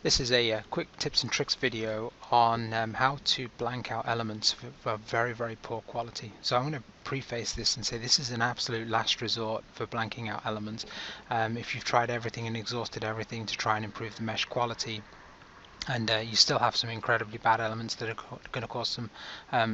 This is a quick tips and tricks video on how to blank out elements for very poor quality. So I'm going to preface this and say this is an absolute last resort for blanking out elements. If you've tried everything and exhausted everything to try and improve the mesh quality, and you still have some incredibly bad elements that are going to cause some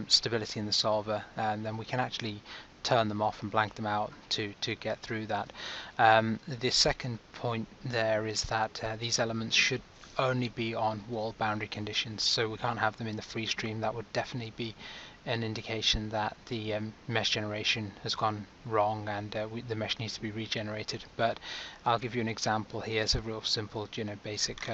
stability in the solver, and then we can actually turn them off and blank them out to get through that. The second point there is that these elements should only be on wall boundary conditions, so we can't have them in the free stream. That would definitely be an indication that the mesh generation has gone wrong and the mesh needs to be regenerated. But I'll give you an example here. It's a real simple, basic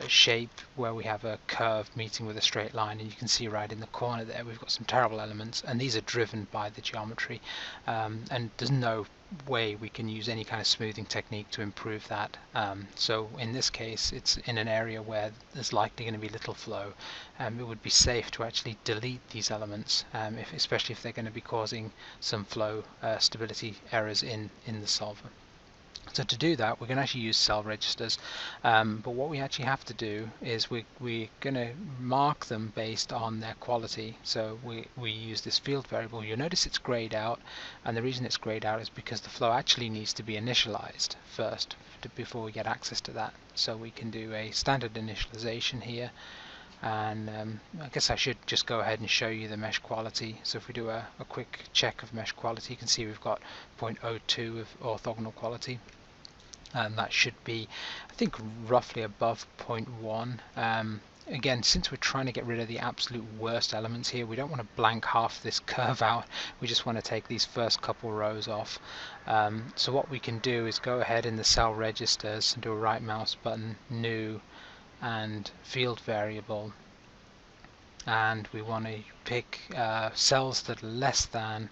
shape where we have a curve meeting with a straight line, and you can see right in the corner there we've got some terrible elements, and these are driven by the geometry, and there's no way we can use any kind of smoothing technique to improve that. So in this case it's in an area where there's likely going to be little flow. It would be safe to actually delete these elements, especially if they're going to be causing some flow stability errors in the solver. So to do that, we're going to actually use cell registers, but what we actually have to do is we're going to mark them based on their quality. So we use this field variable. You'll notice it's grayed out, and the reason it's grayed out is because the flow actually needs to be initialized first before we get access to that. So we can do a standard initialization here, and I guess I should just go ahead and show you the mesh quality. So if we do a quick check of mesh quality, you can see we've got 0.02 of orthogonal quality, and that should be, I think, roughly above 0.1. Again, since we're trying to get rid of the absolute worst elements here, we don't want to blank half this curve out. We just want to take these first couple rows off. So what we can do is go ahead in the cell registers and do a right mouse button, new, and field variable, and we want to pick cells that are less than,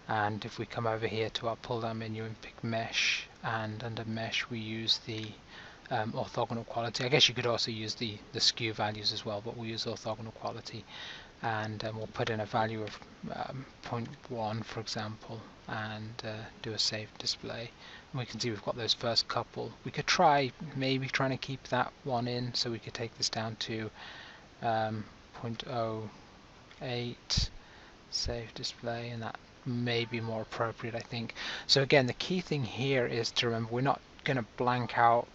and if we come over here to our pull down menu and pick mesh, and under mesh we use the orthogonal quality. I guess you could also use the skew values as well, but we'll use orthogonal quality, and we'll put in a value of 0.1 for example, and do a save display. And we can see we've got those first couple. We could try maybe trying to keep that one in, so we could take this down to 0.08, save display, and that may be more appropriate, I think. So again, the key thing here is to remember we're not going to blank out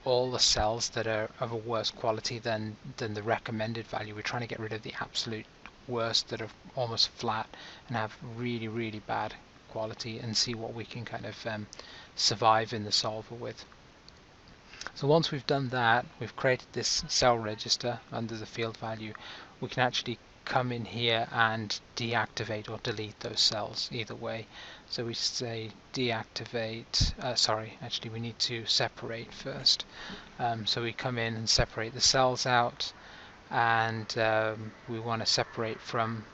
all the cells that are of a worse quality than the recommended value. We're trying to get rid of the absolute worst that are almost flat and have really bad quality, and see what we can kind of survive in the solver with. So once we've done that, we've created this cell register under the field value. We can actually come in here and deactivate or delete those cells either way. So we say deactivate, sorry, actually we need to separate first. So we come in and separate the cells out, and we want to separate from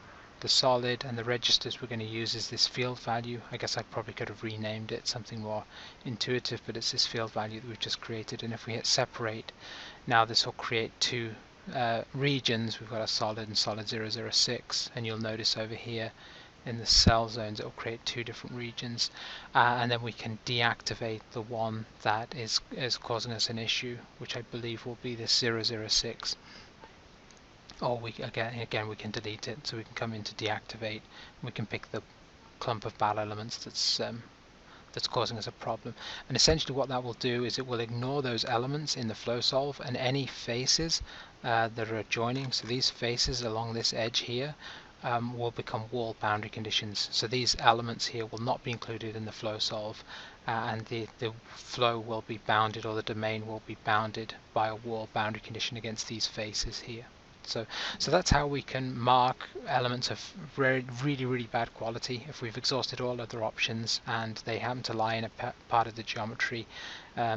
the solid, and the registers we're going to use is this field value. I guess I probably could have renamed it something more intuitive, but it's this field value that we've just created. And if we hit separate, now this will create two regions. We've got a solid and solid 006, and you'll notice over here in the cell zones it will create two different regions, and then we can deactivate the one that is causing us an issue, which I believe will be this 006. Or we again we can delete it, so we can come into deactivate, and we can pick the clump of bad elements that's causing us a problem. And essentially what that will do is it will ignore those elements in the flow solve, and any faces that are adjoining, so these faces along this edge here will become wall boundary conditions. So these elements here will not be included in the flow solve, and the flow will be bounded, or the domain will be bounded by a wall boundary condition against these faces here. So that's how we can mark elements of really bad quality if we've exhausted all other options and they happen to lie in a part of the geometry.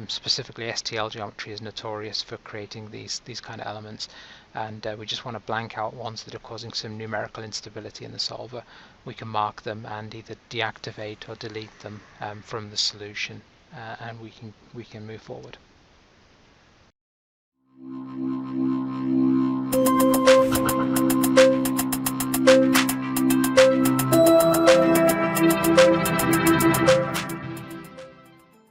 Specifically, STL geometry is notorious for creating these kind of elements, and we just want to blank out ones that are causing some numerical instability in the solver. We can mark them and either deactivate or delete them from the solution, and we can move forward.